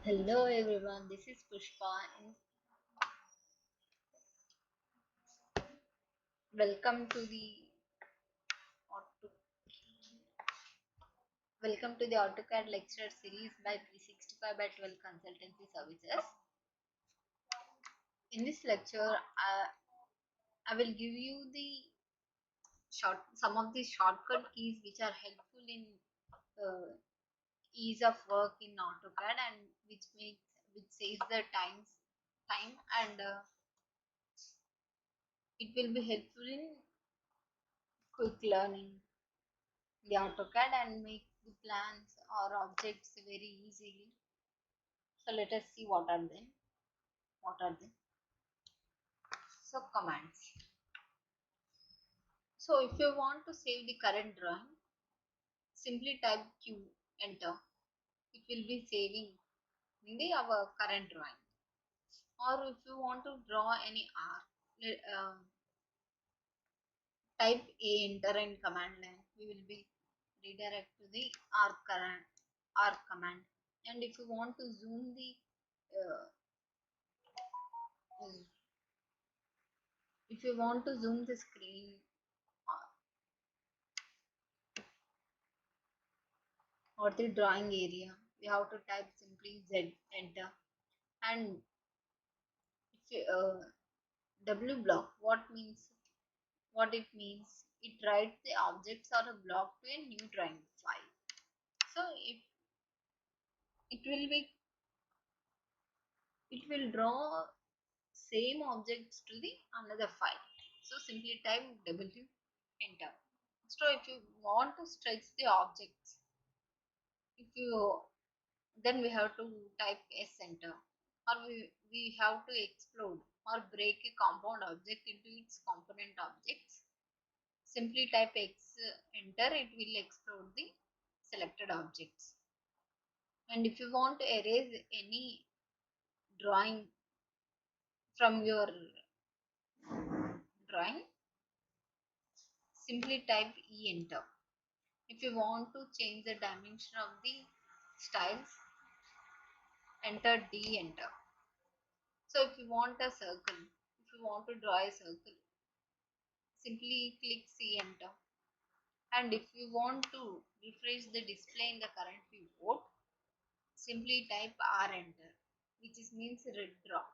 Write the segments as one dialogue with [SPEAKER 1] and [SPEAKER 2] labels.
[SPEAKER 1] Hello everyone, this is Pushpa and welcome to Auto the AutoCAD lecture series by 365 by 12 Consultancy Services. In this lecture, I will give you some of the shortcut keys which are helpful in uh, ease of work in AutoCAD and which saves the time and it will be helpful in quick learning the AutoCAD and make the plans or objects very easily. So let us see what are them. What are they? So commands. So if you want to save the current drawing, simply type Q, enter. It will be saving in our current drawing. Or if you want to draw any arc, type A, enter in command line. We will be redirect to the arc command. And if you want to zoom the uh, if you want to zoom the screen or the drawing area, we have to type simply Z, enter. And if you, W block, what it means, it writes the objects or a block to a new drawing file. So if it will be, it will draw same objects to the another file. So simply type W, enter. So if you want to stretch the objects, if you then we have to type S, enter. Or we have to explode or break a compound object into its component objects. Simply type X, enter, it will explode the selected objects. And if you want to erase any drawing from your drawing, simply type E, enter. If you want to change the dimension of the styles, enter D, enter. So if you want a circle, if you want to draw a circle, simply click C, enter. And if you want to refresh the display in the current viewport, simply type R, enter, which means red draw.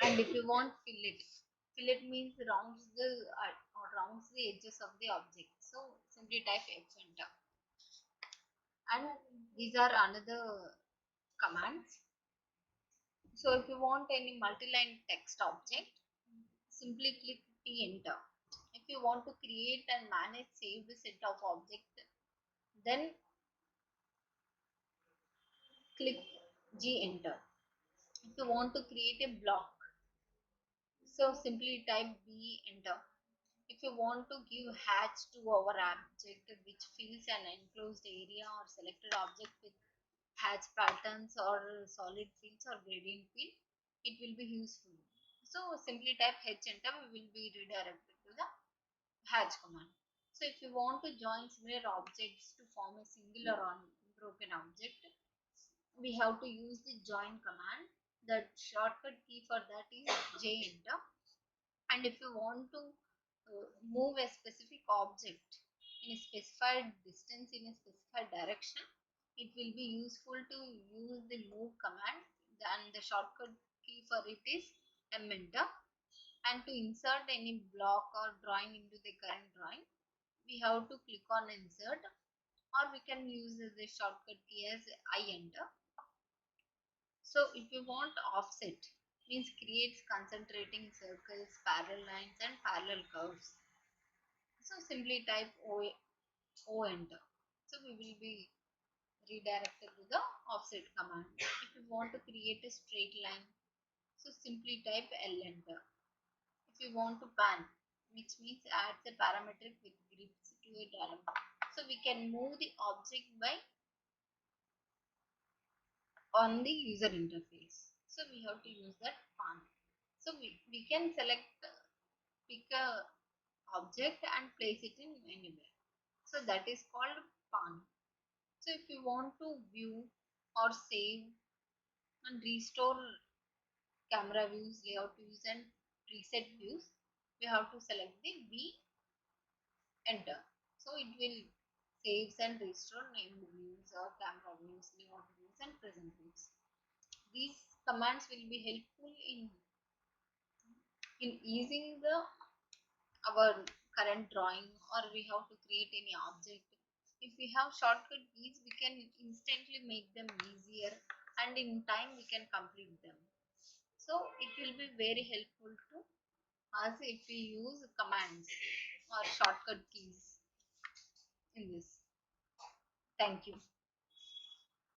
[SPEAKER 1] And if you want fillet means rounds the edges of the object. So simply type F, enter. And these are another commands. So if you want any multi-line text object, simply click T, enter. If you want to create and manage saved set of object, then click G, enter. If you want to create a block, so simply type B, enter. If you want to give hatch to our object which fills an enclosed area or selected object with hatch patterns or solid fills or gradient fill, it will be useful. So simply type H, enter, we will be redirected to the hatch command. So if you want to join similar objects to form a single or unbroken object, we have to use the join command. The shortcut key for that is J, enter. And if you want to move a specific object in a specified distance in a specified direction, it will be useful to use the move command, and the shortcut key for it is M, enter. And to insert any block or drawing into the current drawing, we have to click on insert, or we can use the shortcut key as I, enter. So if you want offset, means creates concentrating circles, parallel lines and parallel curves. So simply type O, enter. So we will be redirected to the offset command. If you want to create a straight line, so simply type L, enter. If you want to pan, which means adds a parametric with grips to a diagram. So we can move the object by on the user interface. So we have to use that pan. So we can pick a object and place it in anywhere. So that is called pan. So if you want to view, or save and restore camera views, layout views and preset views, we have to select the V, enter. So it will saves and restore named views or camera views, layout views and present views. These commands will be helpful in easing the our current drawing, or we have to create any object. If we have shortcut keys, we can instantly make them easier and in time we can complete them. So it will be very helpful to us if we use commands or shortcut keys in this. Thank you.